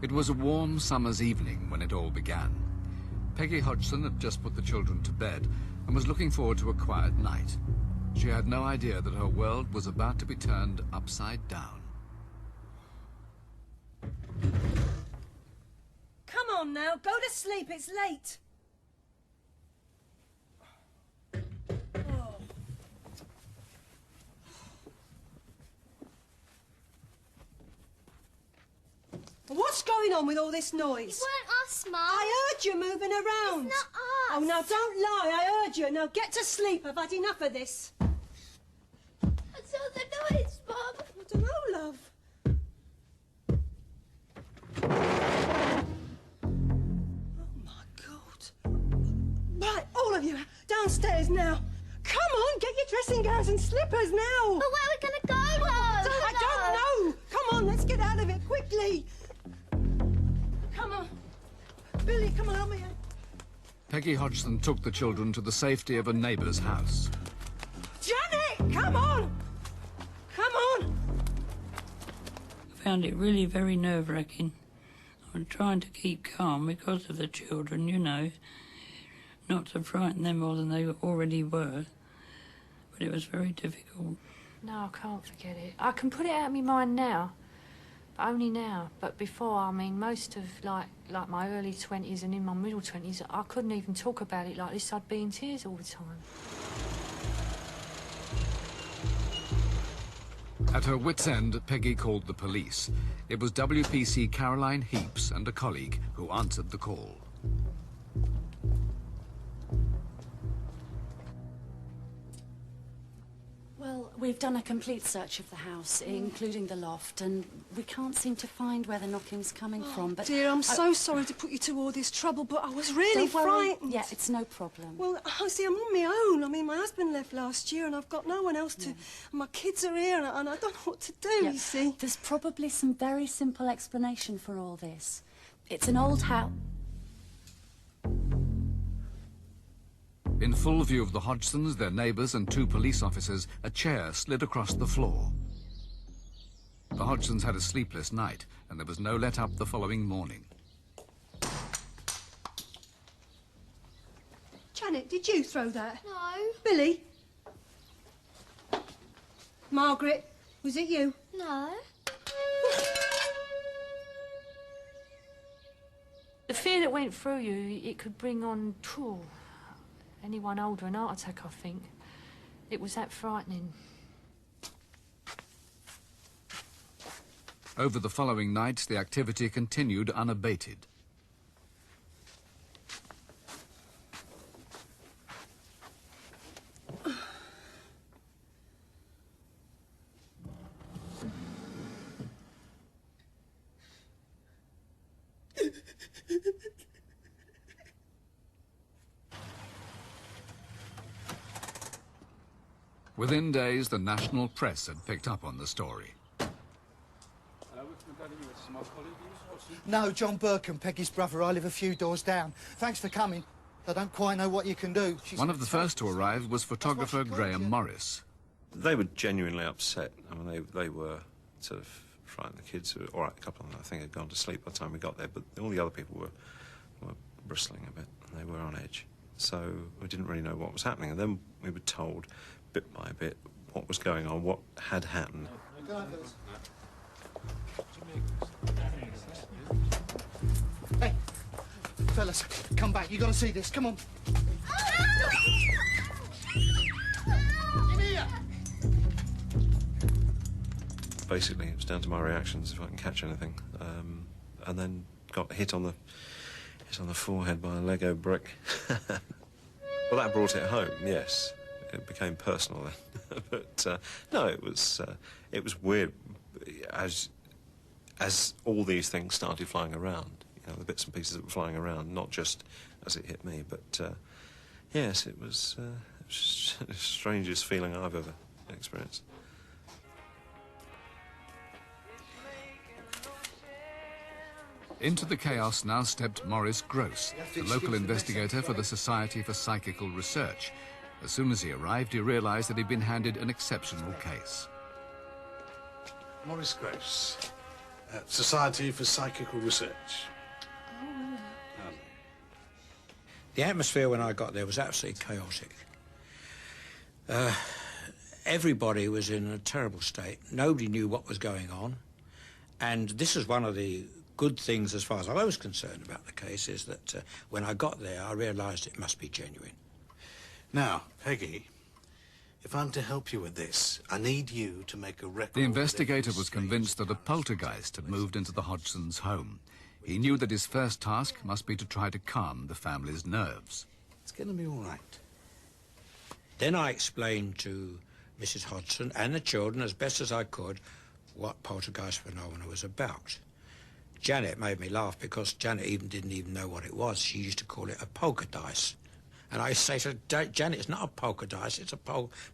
It was a warm summer's evening when it all began. Peggy Hodgson had just put the children to bed and was looking forward to a quiet night. She had no idea that her world was about to be turned upside down. Come on now, go to sleep, it's late. What's going on with all this noise? It weren't us, Mum. I heard you moving around. It's not us. Oh, now don't lie. I heard you. Now get to sleep. I've had enough of this. I saw the noise, Mum. I don't know, love. Oh, my God. Right, all of you, downstairs now. Come on, get your dressing gowns and slippers now. But where are we going to go, Mum? I don't know. Come on, let's get out of it quickly. Come on. Billy, come on, help me. Peggy Hodgson took the children to the safety of a neighbour's house. Janet, come on. Come on. I found it really very nerve-wracking. I was trying to keep calm because of the children, you know, not to frighten them more than they already were. But it was very difficult. No, I can't forget it. I can put it out of my mind now, but only now. But before, I mean, most of, like my early 20s and in my middle 20s, I couldn't even talk about it like this. I'd be in tears all the time. At her wit's end, Peggy called the police. It was WPC Caroline Heaps and a colleague who answered the call. Well, we've done a complete search of the house, including the loft, and we can't seem to find where the knocking's coming from, but... Dear, I'm so sorry to put you to all this trouble, but I was really Don't worry. frightened. Yeah, it's no problem. Well, I see, I'm on my own. I mean, my husband left last year and I've got no one else to... My kids are here and I don't know what to do, you see. There's probably some very simple explanation for all this. It's an old house... In full view of the Hodgsons, their neighbours and two police officers, a chair slid across the floor. The Hodgsons had a sleepless night, and there was no let-up the following morning. Janet, did you throw that? No. Billy? Margaret, was it you? No. The fear that went through you, it could bring on anyone older an heart attack, I think. It was that frightening. Over the following nights, the activity continued unabated. Within days, the national press had picked up on the story. No, John Burkham, Peggy's brother. I live a few doors down. Thanks for coming. I don't quite know what you can do. One of the first to arrive was photographer Graham Morris. They were genuinely upset. I mean, they were sort of frightened. The kids were, all right, a couple of them, I think, had gone to sleep by the time we got there, but all the other people were bristling a bit. They were on edge. So we didn't really know what was happening. And then we were told, bit by bit, what was going on, what had happened. Hey, fellas, come back. You got to see this. Come on. Basically, it was down to my reactions if I can catch anything, and then got hit on the forehead by a Lego brick. Well, that brought it home. Yes, it became personal then. But no, it was weird as all these things started flying around. You know, the bits and pieces that were flying around, not just as it hit me, but yes, it was the strangest feeling I've ever experienced. Into the chaos now stepped Maurice Gross, the local investigator for the Society for Psychical Research. As soon as he arrived, he realised that he'd been handed an exceptional case. Maurice Gross. Society for Psychical Research. The atmosphere when I got there was absolutely chaotic. Everybody was in a terrible state. Nobody knew what was going on. And this is one of the good things, as far as I was concerned about the case, is that when I got there, I realised it must be genuine. Now, Peggy, if I'm to help you with this, I need you to make a record. The investigator was convinced that a poltergeist had moved into the Hodgsons' home. He knew that his first task must be to try to calm the family's nerves. It's going to be all right. Then I explained to Mrs. Hodgson and the children, as best as I could, what poltergeist phenomena was about. Janet made me laugh because Janet didn't even know what it was. She used to call it a polka dice. And I say to her, Janet, it's not a polka dice, it's a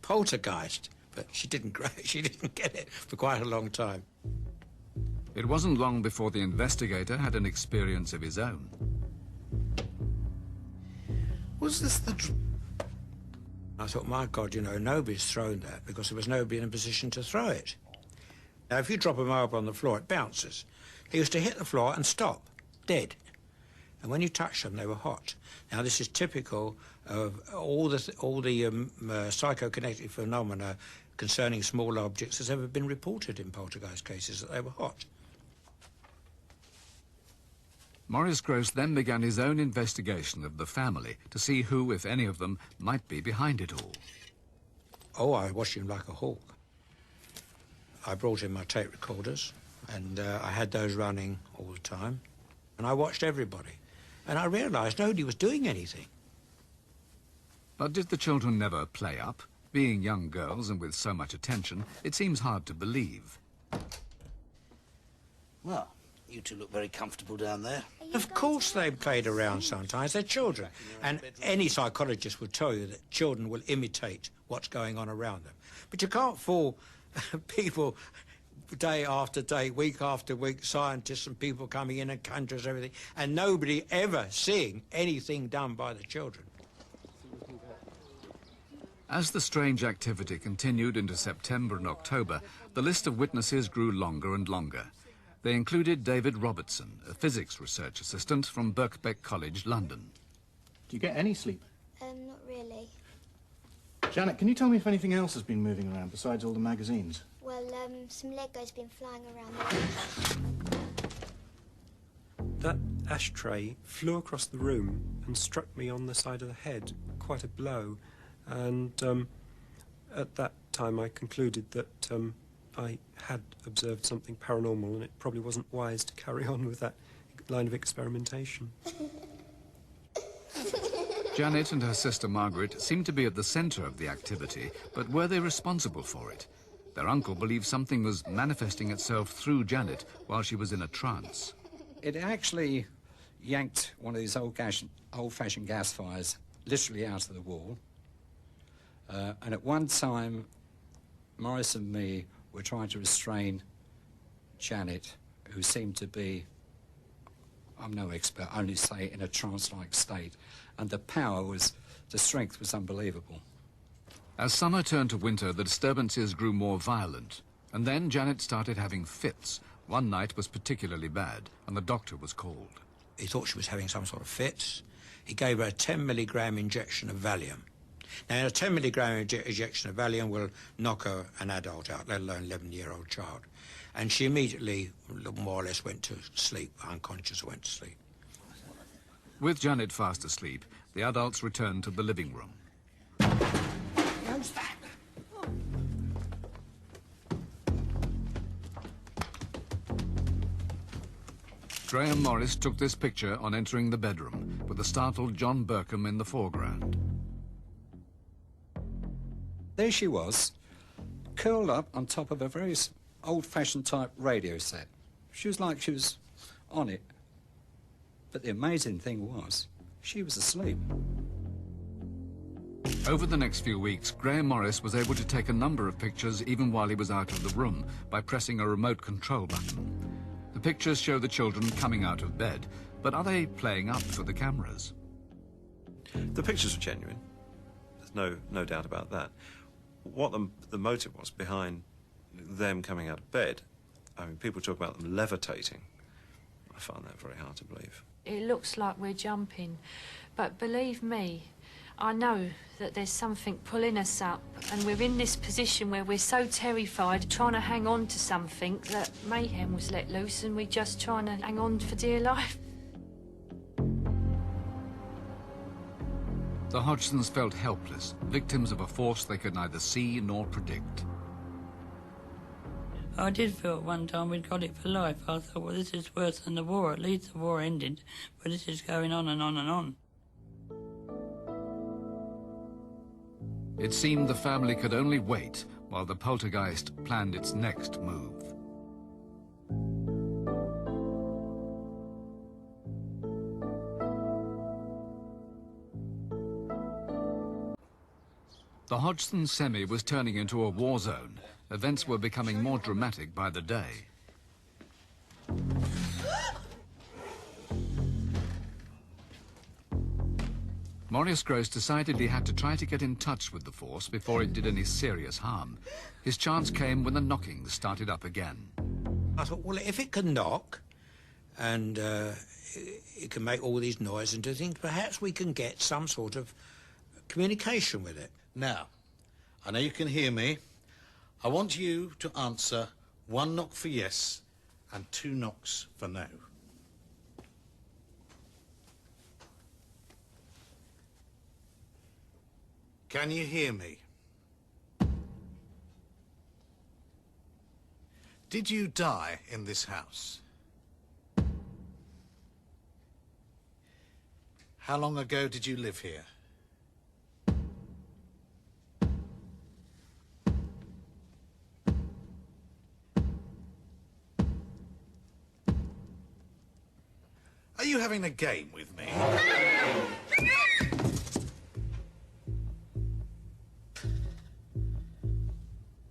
poltergeist. But she didn't get it for quite a long time. It wasn't long before the investigator had an experience of his own. Was this the... I thought, my God, you know, nobody's thrown that because there was nobody in a position to throw it. Now, if you drop a marble on the floor, it bounces. It used to hit the floor and stop, dead. And when you touch them, they were hot. Now, this is typical of all the psychokinetic phenomena concerning small objects that's ever been reported in poltergeist cases, that they were hot. Maurice Gross then began his own investigation of the family to see who, if any of them, might be behind it all. Oh, I watched him like a hawk. I brought in my tape recorders, and I had those running all the time. And I watched everybody. And I realised nobody was doing anything. But did the children never play up? Being young girls and with so much attention, it seems hard to believe. Well, you two look very comfortable down there. Of course they played around sometimes. They're children. And any psychologist would tell you that children will imitate what's going on around them. But you can't fool people day after day, week after week, scientists and people coming in and conjurers, everything, and nobody ever seeing anything done by the children. As the strange activity continued into September and October, the list of witnesses grew longer and longer. They included David Robertson, a physics research assistant from Birkbeck College, London. Do you get any sleep? Not really. Janet, can you tell me if anything else has been moving around besides all the magazines? Well, some Lego's been flying around the That ashtray flew across the room and struck me on the side of the head, quite a blow. And at that time I concluded that I had observed something paranormal and it probably wasn't wise to carry on with that line of experimentation. Janet and her sister Margaret seemed to be at the centre of the activity, but were they responsible for it? Their uncle believed something was manifesting itself through Janet while she was in a trance. It actually yanked one of these old-fashioned gas fires literally out of the wall. And at one time, Maurice and me were trying to restrain Janet, who seemed to be, I'm no expert, only say in a trance-like state. And the strength was unbelievable. As summer turned to winter, the disturbances grew more violent. And then Janet started having fits. One night was particularly bad, and the doctor was called. He thought she was having some sort of fits. He gave her a 10 milligram injection of Valium. Now, a 10 milligram injection of Valium will knock an adult out, let alone an 11-year-old child. And she immediately, more or less, went to sleep, unconscious, went to sleep. With Janet fast asleep, the adults returned to the living room. Who's that? Graham Morris took this picture on entering the bedroom, with the startled John Burkham in the foreground. There she was, curled up on top of a very old-fashioned type radio set. She was like she was on it. But the amazing thing was, she was asleep. Over the next few weeks, Graham Morris was able to take a number of pictures even while he was out of the room by pressing a remote control button. The pictures show the children coming out of bed, but are they playing up for the cameras? The pictures were genuine. There's no doubt about that. What the motive was behind them coming out of bed, I mean, people talk about them levitating. I find that very hard to believe. It looks like we're jumping, but believe me, I know that there's something pulling us up, and we're in this position where we're so terrified, trying to hang on to something, that mayhem was let loose and we're just trying to hang on for dear life. The Hodgsons felt helpless, victims of a force they could neither see nor predict. I did feel at one time we'd got it for life. I thought, well, this is worse than the war. At least the war ended, but this is going on and on and on. It seemed the family could only wait while the poltergeist planned its next move. The Hodgson semi was turning into a war zone. Events were becoming more dramatic by the day. Maurice Gross decided he had to try to get in touch with the force before it did any serious harm. His chance came when the knocking started up again. I thought, well, if it can knock and it can make all these noises and do things, perhaps we can get some sort of communication with it. Now, I know you can hear me. I want you to answer 1 knock for yes and 2 knocks for no. Can you hear me? Did you die in this house? How long ago did you live here? Are you having a game with me?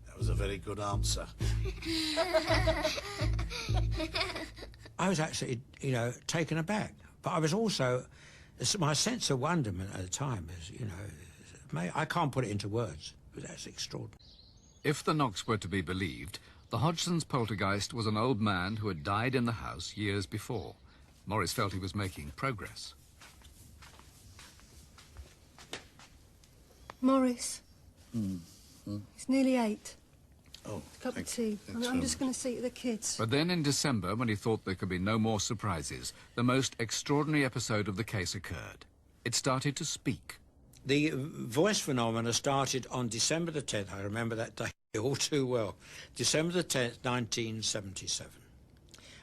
That was a very good answer. I was actually, you know, taken aback. But I was also, my sense of wonderment at the time is, you know, I can't put it into words. That's extraordinary. If the knocks were to be believed, the Hodgson's poltergeist was an old man who had died in the house years before. Maurice felt he was making progress. Maurice. It's nearly 8. Oh, a cup of tea. I'm just going to see to the kids. But then in December, when he thought there could be no more surprises, the most extraordinary episode of the case occurred. It started to speak. The voice phenomena started on December the 10th. I remember that day all too well. December the 10th, 1977.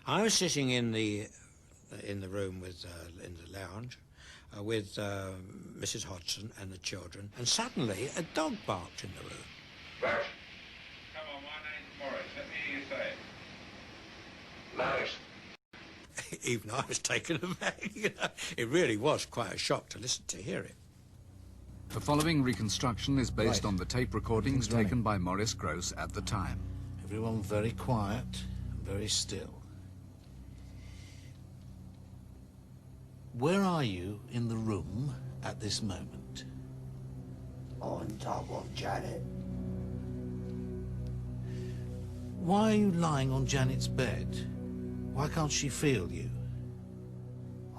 I was sitting in the room with in the lounge with Mrs. Hodgson and the children, and suddenly a dog barked in the room. Come on, my name's Morris. Let me hear you say it. Morris. Even I was taken aback. You know? It really was quite a shock to hear it. The following reconstruction is based on the tape recordings taken by Maurice Gross at the time. Everyone very quiet, very still. Where are you in the room at this moment? On top of Janet. Why are you lying on Janet's bed? Why can't she feel you?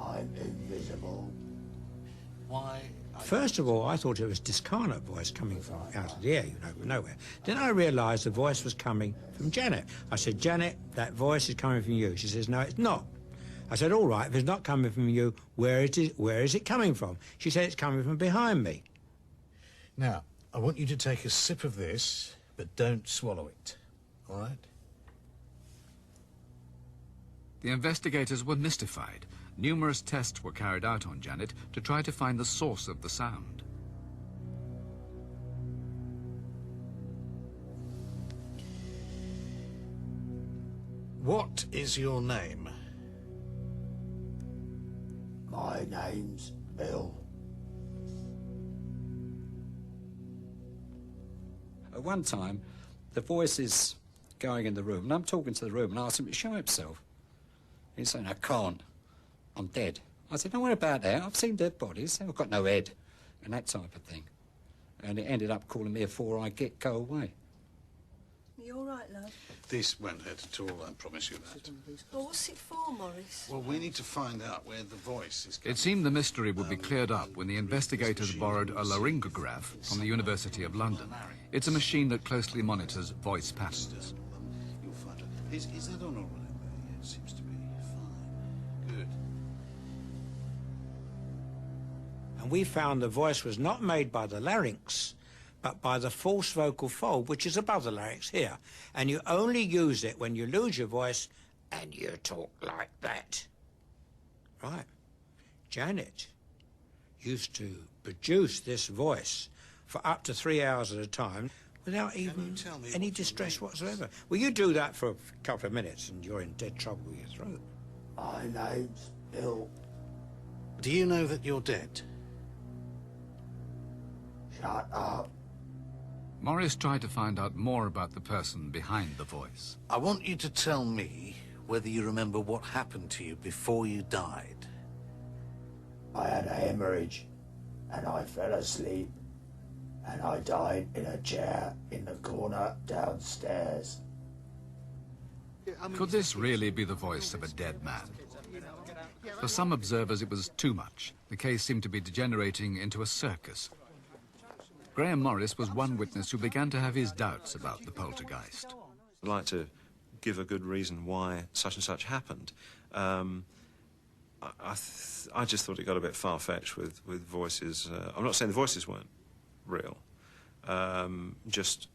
I'm invisible. Why? First of all, I thought it was a discarnate voice coming from out of the air, you know, from nowhere. Then I realised the voice was coming from Janet. I said, Janet, that voice is coming from you. She says, no, it's not. I said, all right, if it's not coming from you, where is it coming from? She said, it's coming from behind me. Now, I want you to take a sip of this, but don't swallow it, all right? The investigators were mystified. Numerous tests were carried out on Janet to try to find the source of the sound. What is your name? My name's Bill. At one time, the voice is going in the room, and I'm talking to the room and asking him to show himself. He's saying, I can't. I'm dead. I said, don't worry about that. I've seen dead bodies. They've got no head. And that type of thing. And it ended up calling me a 4-eyed git, go away. You all right, love? This won't hurt at all, I promise you that. Well, what's it for, Morris? Well, we need to find out where the voice is coming It seemed the mystery would be cleared up when the investigators borrowed a laryngograph from the University of London. It's a machine that closely monitors voice patterns. You'll find out. Is that on all right? Yeah, it seems to be fine. Good. And we found the voice was not made by the larynx, but by the false vocal fold, which is above the larynx here. And you only use it when you lose your voice and you talk like that. Right. Janet used to produce this voice for up to 3 hours at a time without even any distress whatsoever. Well, you do that for a couple of minutes and you're in dead trouble with your throat. My name's Bill. Do you know that you're dead? Shut up. Morris tried to find out more about the person behind the voice. I want you to tell me whether you remember what happened to you before you died. I had a hemorrhage, and I fell asleep, and I died in a chair in the corner downstairs. Could this really be the voice of a dead man? For some observers, it was too much. The case seemed to be degenerating into a circus. Graham Morris was one witness who began to have his doubts about the poltergeist. I'd like to give a good reason why such and such happened. I just thought it got a bit far-fetched with voices. I'm not saying the voices weren't real, just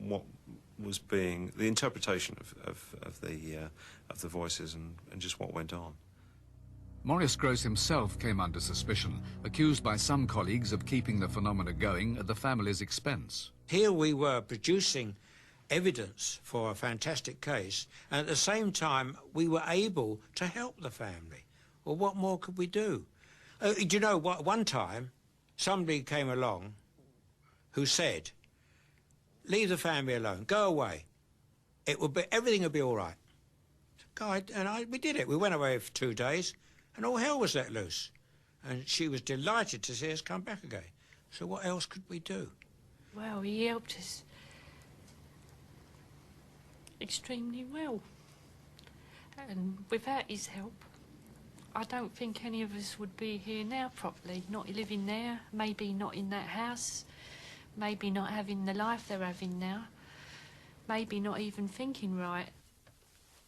what was being the interpretation of the voices and just what went on. Maurice Grosse himself came under suspicion, accused by some colleagues of keeping the phenomena going at the family's expense. Here we were producing evidence for a fantastic case, and at the same time we were able to help the family. Well, what more could we do? Do you know what? One time somebody came along who said, leave the family alone, go away. Everything will be all right. We did it. We went away for 2 days, and all hell was let loose. And she was delighted to see us come back again. So what else could we do? Well, he helped us extremely well. And without his help, I don't think any of us would be here now properly. Not living there, maybe not in that house, maybe not having the life they're having now, maybe not even thinking right.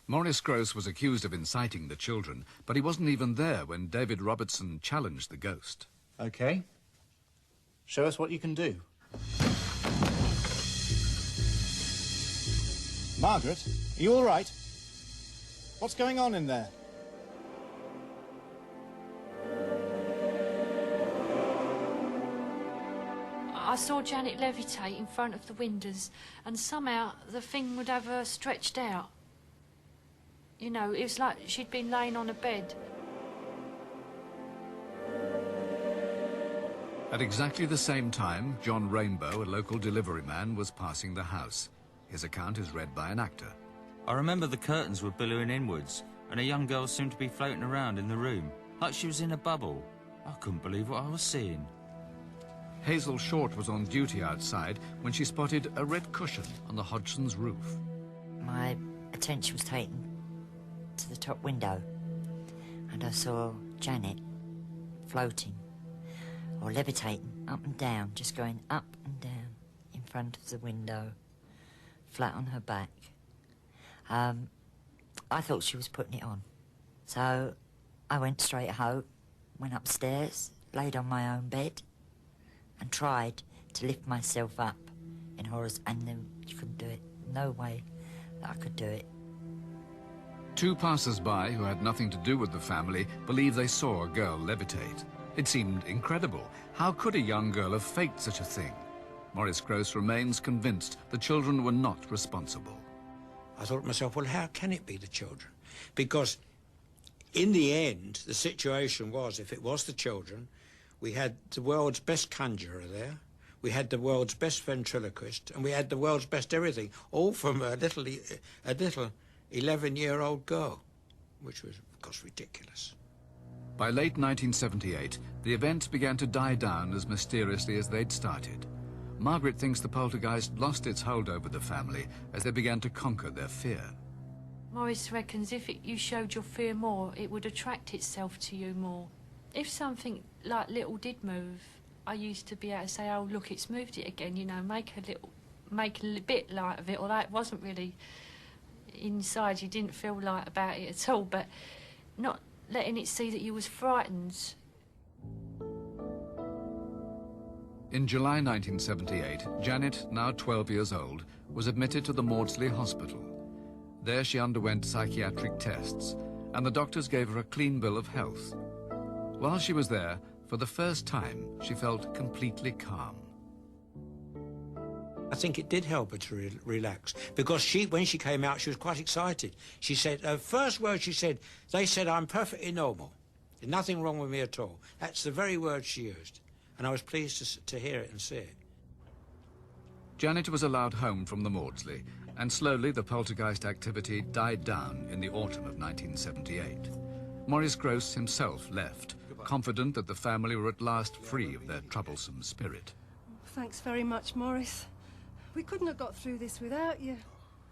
Maurice Grosse was accused of inciting the children, but he wasn't even there when David Robertson challenged the ghost. OK. Show us what you can do. Margaret, are you all right? What's going on in there? I saw Janet levitate in front of the windows, and somehow the thing would have her stretched out. You know, it was like she'd been laying on a bed. At exactly the same time, John Rainbow, a local delivery man, was passing the house. His account is read by an actor. I remember the curtains were billowing inwards, and a young girl seemed to be floating around in the room, like she was in a bubble. I couldn't believe what I was seeing. Hazel Short was on duty outside when she spotted a red cushion on the Hodgson's roof. My attention was taken to the top window, and I saw Janet floating or levitating up and down, just going up and down in front of the window, flat on her back. I thought she was putting it on. So I went straight home, went upstairs, laid on my own bed, and tried to lift myself up in horrors, and then you couldn't do it. No way that I could do it. Two passers-by who had nothing to do with the family believe they saw a girl levitate. It seemed incredible. How could a young girl have faked such a thing? Maurice Grosse remains convinced the children were not responsible. I thought to myself, well, how can it be the children? Because in the end, the situation was, if it was the children, we had the world's best conjurer there, we had the world's best ventriloquist, and we had the world's best everything, all from a little 11-year-old girl, which was, of course, ridiculous. By late 1978, the event began to die down as mysteriously as they'd started. Margaret thinks the poltergeist lost its hold over the family as they began to conquer their fear. Maurice reckons if you showed your fear more, it would attract itself to you more. If something like little did move, I used to be able to say, oh, look, it's moved it again, you know, make a bit light of it, although it wasn't really inside, you didn't feel light about it at all, but not letting it see that you was frightened. In July 1978, Janet, now 12 years old, was admitted to the Maudsley Hospital. There she underwent psychiatric tests, and the doctors gave her a clean bill of health. While she was there, for the first time, she felt completely calm. I think it did help her to relax, because when she came out, she was quite excited. She said, her first word she said, they said I'm perfectly normal. There's nothing wrong with me at all. That's the very word she used. And I was pleased to hear it and see it. Janet was allowed home from the Maudsley, and slowly the poltergeist activity died down in the autumn of 1978. Maurice Gross himself left, confident that the family were at last free of their troublesome spirit. Thanks very much, Maurice. We couldn't have got through this without you.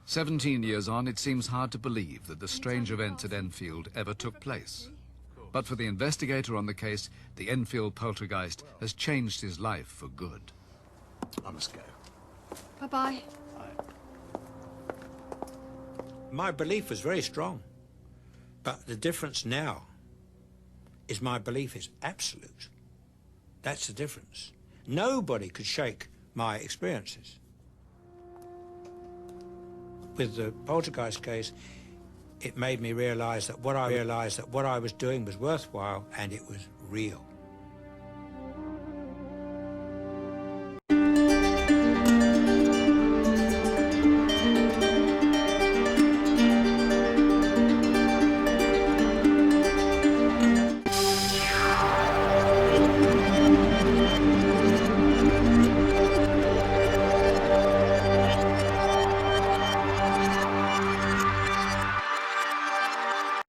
17 years on, it seems hard to believe that the strange events at Enfield ever took place. But for the investigator on the case, the Enfield Poltergeist has changed his life for good. I must go. Bye-bye. My belief was very strong, but the difference now is my belief is absolute. That's the difference. Nobody could shake my experiences. With the poltergeist case, it made me realise that what I was doing was worthwhile and it was real.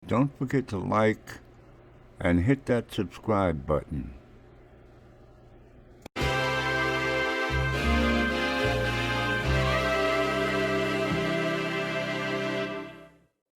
Don't forget to like and hit that subscribe button.